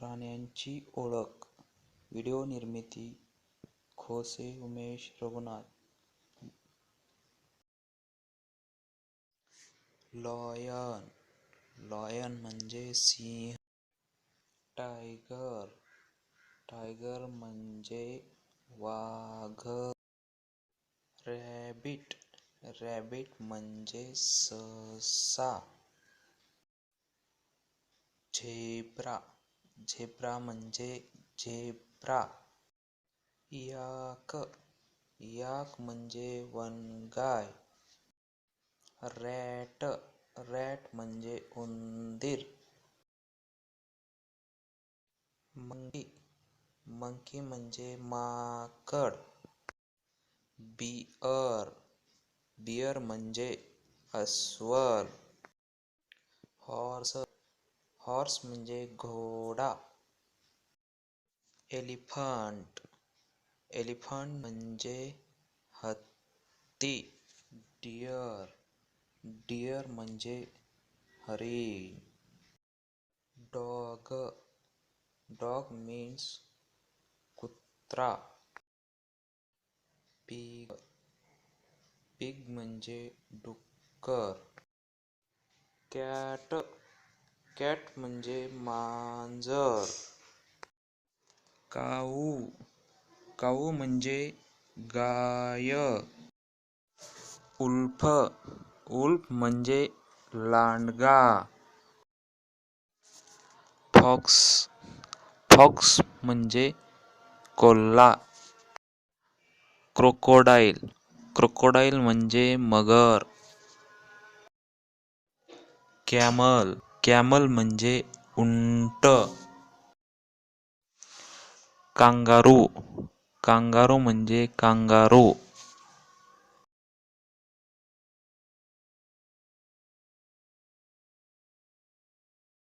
प्राण्यांची ओळख. व्हिडिओ निर्मिती खोसे उमेश रघुनाथ. लॉयन. लॉयन म्हणजे सिंह. टायगर. टायगर म्हणजे वाघ. रॅबिट. रॅबिट म्हणजे ससा. झेब्रा. झेब्रा म्हणजे झेब्रा. याक. याक म्हणजे वनगाय. रॅट. रॅट म्हणजे उंदीर. मंकी. मंकी म्हणजे माकड. बिअर. बिअर म्हणजे अस्वल. हॉर्स. हॉर्स म्हणजे घोडा. एलिफंट. एलिफंट म्हणजे हत्ती. डिअर. डिअर म्हणजे हरिण. डॉग. डॉग मीन्स कुत्रा. पिग. पिग म्हणजे डुक्कर. कॅट. कॅट म्हणजे मांजर. काऊ. काऊ म्हणजे गाय. उल्फ. उल्फ म्हणजे लांडगा. फॉक्स. फॉक्स म्हणजे कोल्हा. क्रोकोडाईल. क्रोकोडाईल म्हणजे मगर. कॅमल. कॅमल म्हणजे उंट. कांगारू. कांगारू म्हणजे कांगारू.